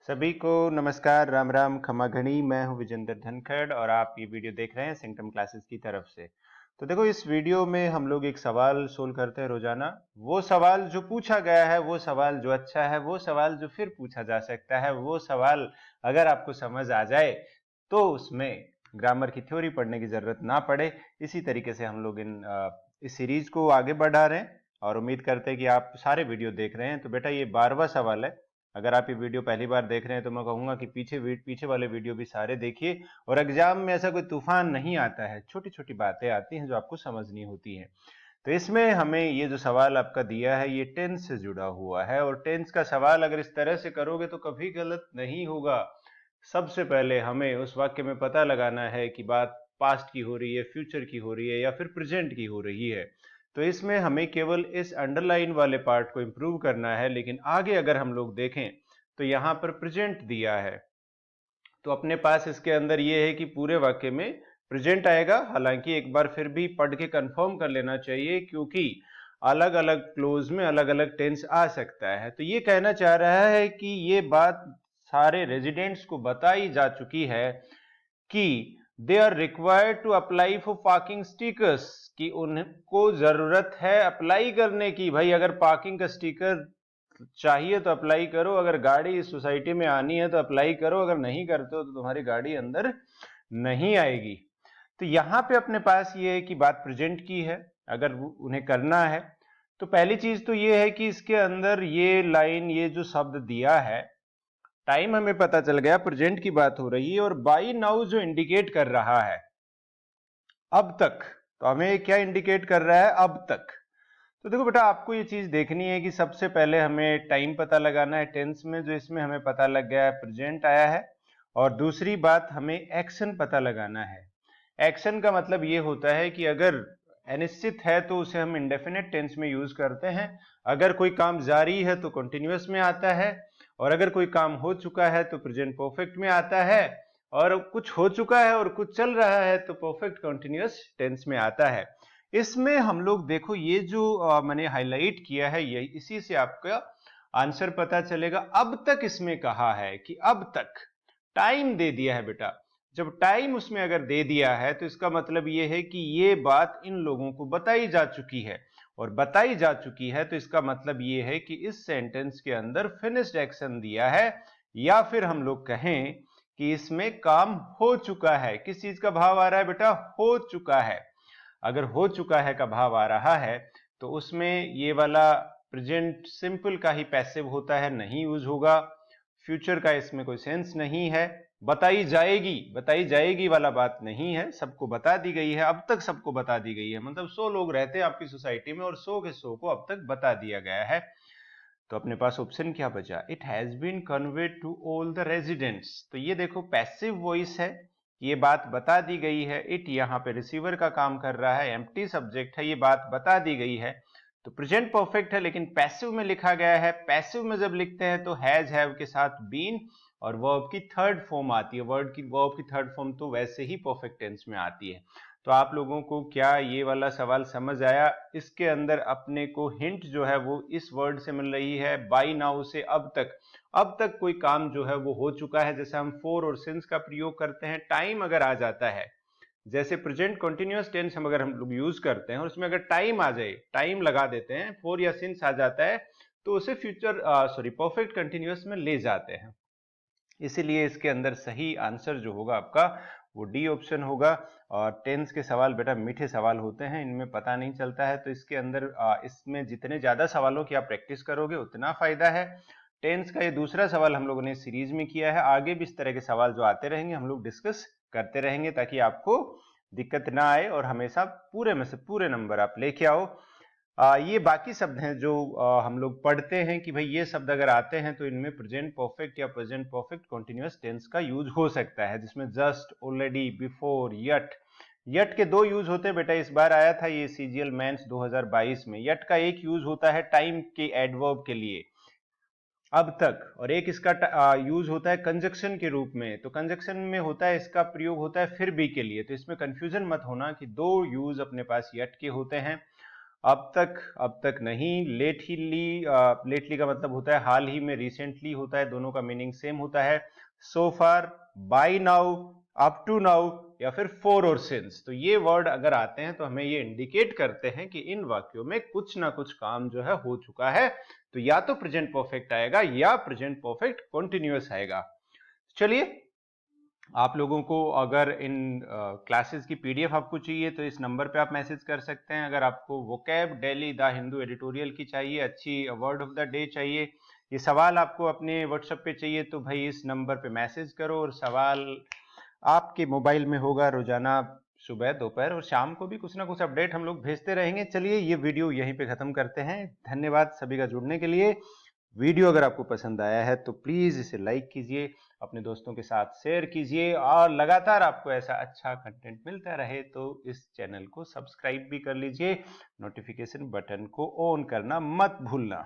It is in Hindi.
सभी को नमस्कार, राम राम, खमा घनी। मैं हूं विजेंद्र धनखड़ और आप ये वीडियो देख रहे हैं सिंगटम क्लासेस की तरफ से। तो देखो, इस वीडियो में हम लोग एक सवाल सोल्व करते हैं रोजाना। वो सवाल जो पूछा गया है, वो सवाल जो अच्छा है, वो सवाल जो फिर पूछा जा सकता है, वो सवाल अगर आपको समझ आ जाए तो उसमें ग्रामर की थ्योरी पढ़ने की जरूरत ना पड़े। इसी तरीके से हम लोग इस सीरीज को आगे बढ़ा रहे हैं और उम्मीद करते हैं कि आप सारे वीडियो देख रहे हैं। तो बेटा, ये 12वां सवाल है। अगर आप ये वीडियो पहली बार देख रहे हैं तो मैं कहूंगा कि पीछे वाले वीडियो भी सारे देखिए। और एग्जाम में ऐसा कोई तूफान नहीं आता है, छोटी छोटी बातें आती हैं जो आपको समझनी होती हैं। तो इसमें हमें ये जो सवाल आपका दिया है, ये टेंस से जुड़ा हुआ है। और टेंस का सवाल अगर इस तरह से करोगे तो कभी गलत नहीं होगा। सबसे पहले हमें उस वाक्य में पता लगाना है कि बात पास्ट की हो रही है, फ्यूचर की हो रही है, या फिर प्रेजेंट की हो रही है। तो इसमें हमें केवल इस अंडरलाइन वाले पार्ट को इंप्रूव करना है। लेकिन आगे अगर हम लोग देखें तो यहां पर प्रेजेंट दिया है, तो अपने पास इसके अंदर यह है कि पूरे वाक्य में प्रेजेंट आएगा। हालांकि एक बार फिर भी पढ़ के कंफर्म कर लेना चाहिए, क्योंकि अलग अलग क्लोज में अलग अलग टेंस आ सकता है। तो ये कहना चाह रहा है कि ये बात सारे रेजिडेंट्स को बताई जा चुकी है कि they are required to apply for parking stickers, कि उनको जरूरत है अप्लाई करने की। भाई, अगर पार्किंग का स्टिकर चाहिए तो अप्लाई करो। अगर गाड़ी इस सोसाइटी में आनी है तो अप्लाई करो। अगर नहीं करते हो तो तुम्हारी गाड़ी अंदर नहीं आएगी। तो यहां पे अपने पास ये है कि बात प्रेजेंट की है, अगर उन्हें करना है। तो पहली चीज तो ये है कि इसके अंदर ये लाइन, ये जो शब्द दिया है, टाइम हमें पता चल गया, प्रेजेंट की बात हो रही है। और बाई नाउ जो इंडिकेट कर रहा है अब तक, तो हमें क्या इंडिकेट कर रहा है? अब तक। तो देखो बेटा, आपको ये चीज देखनी है कि सबसे पहले हमें टाइम पता लगाना है टेंस में, जो इसमें हमें पता लग गया है प्रेजेंट आया है। और दूसरी बात, हमें एक्शन पता लगाना है। एक्शन का मतलब ये होता है कि अगर अनिश्चित है तो उसे हम इंडेफिनेट टेंस में यूज करते हैं। अगर कोई काम जारी है तो कंटिन्यूअस में आता है। और अगर कोई काम हो चुका है तो प्रेजेंट परफेक्ट में आता है। और कुछ हो चुका है और कुछ चल रहा है तो परफेक्ट कंटिन्यूअस टेंस में आता है। इसमें हम लोग देखो, ये जो मैंने हाईलाइट किया है, ये इसी से आपका आंसर पता चलेगा। अब तक इसमें कहा है कि अब तक टाइम दे दिया है बेटा। जब टाइम उसमें अगर दे दिया है तो इसका मतलब ये है कि ये बात इन लोगों को बताई जा चुकी है। और बताई जा चुकी है तो इसका मतलब ये है कि इस सेंटेंस के अंदर फिनिश्ड एक्शन दिया है, या फिर हम लोग कहें कि इसमें काम हो चुका है। किस चीज का भाव आ रहा है बेटा? हो चुका है। अगर हो चुका है का भाव आ रहा है तो उसमें ये वाला प्रेजेंट सिंपल का ही पैसिव होता है, नहीं यूज होगा। फ्यूचर का इसमें कोई सेंस नहीं है। बताई जाएगी वाला बात नहीं है, सबको बता दी गई है। अब तक सबको बता दी गई है, मतलब 100 लोग रहते हैं आपकी सोसाइटी में और 100 के 100 को अब तक बता दिया गया है। तो अपने पास ऑप्शन क्या बचा? It has been conveyed to all the residents. तो ये देखो, पैसिव वॉइस है, ये बात बता दी गई है। इट यहाँ पे रिसीवर का काम कर रहा है, एम्प्टी सब्जेक्ट है, ये बात बता दी गई है। तो प्रेजेंट परफेक्ट है, लेकिन पैसिव में लिखा गया है। पैसिव में जब लिखते हैं तो हैज हैव के साथ बीन और वर्ब की थर्ड फॉर्म आती है। वर्ब की थर्ड फॉर्म तो वैसे ही परफेक्ट टेंस में आती है। तो आप लोगों को क्या ये वाला सवाल समझ आया? इसके अंदर अपने को हिंट जो है वो इस वर्ड से मिल रही है, बाई नाउ से अब तक। अब तक कोई काम जो है वो हो चुका है। जैसे हम फोर और सिंस का प्रयोग करते हैं, टाइम अगर आ जाता है, जैसे प्रेजेंट कंटिन्यूअस टेंस हम लोग यूज करते हैं और उसमें अगर टाइम आ जाए, टाइम लगा देते हैं, फोर या सिंस आ जाता है, तो उसे फ्यूचर परफेक्ट कंटिन्यूअस में ले जाते हैं। इसीलिए इसके अंदर सही आंसर जो होगा आपका, वो डी ऑप्शन होगा। और टेंस के सवाल बेटा मीठे सवाल होते हैं, इनमें पता नहीं चलता है। तो इसके अंदर इसमें जितने ज्यादा सवालों की आप प्रैक्टिस करोगे उतना फायदा है। टेंस का ये दूसरा सवाल हम लोगों ने सीरीज में किया है। आगे भी इस तरह के सवाल जो आते रहेंगे हम लोग डिस्कस करते रहेंगे, ताकि आपको दिक्कत ना आए और हमेशा पूरे में से पूरे नंबर आप लेके आओ। ये बाकी शब्द हैं जो हम लोग पढ़ते हैं कि भाई ये शब्द अगर आते हैं तो इनमें प्रेजेंट परफेक्ट या प्रेजेंट परफेक्ट कंटिन्यूअस टेंस का यूज हो सकता है, जिसमें just, already, before, yet. Yet के दो यूज होते हैं बेटा। इस बार आया था ये सीजीएल मेंस 2022 में। यट का एक यूज होता है टाइम के एडवर्ब के लिए, अब तक, और एक इसका यूज होता है कंजक्शन के रूप में। तो कंजक्शन में होता है, इसका प्रयोग होता है फिर भी के लिए। तो इसमें कंफ्यूजन मत होना कि दो यूज अपने पास यट के होते हैं। अब तक नहीं, लेटली का मतलब होता है हाल ही में, रिसेंटली होता है, दोनों का मीनिंग सेम होता है। So far, by now, up to now, या फिर फॉर और सिंस। तो ये वर्ड अगर आते हैं तो हमें ये इंडिकेट करते हैं कि इन वाक्यों में कुछ ना कुछ काम जो है हो चुका है। तो या तो प्रेजेंट परफेक्ट आएगा या प्रेजेंट परफेक्ट कंटिन्यूअस आएगा। चलिए, आप लोगों को अगर इन क्लासेस की पीडीएफ आपको चाहिए तो इस नंबर पे आप मैसेज कर सकते हैं। अगर आपको vocab daily the Hindu editorial की चाहिए, अच्छी वर्ड ऑफ द डे चाहिए, ये सवाल आपको अपने व्हाट्सएप पे चाहिए, तो भाई इस नंबर पे मैसेज करो और सवाल आपके मोबाइल में होगा। रोजाना सुबह, दोपहर और शाम को भी कुछ ना कुछ अपडेट हम लोग भेजते रहेंगे। चलिए, ये वीडियो यहीं पे खत्म करते हैं। धन्यवाद सभी का जुड़ने के लिए। वीडियो अगर आपको पसंद आया है तो प्लीज इसे लाइक कीजिए, अपने दोस्तों के साथ शेयर कीजिए, और लगातार आपको ऐसा अच्छा कंटेंट मिलता रहे तो इस चैनल को सब्सक्राइब भी कर लीजिए। नोटिफिकेशन बटन को ऑन करना मत भूलना।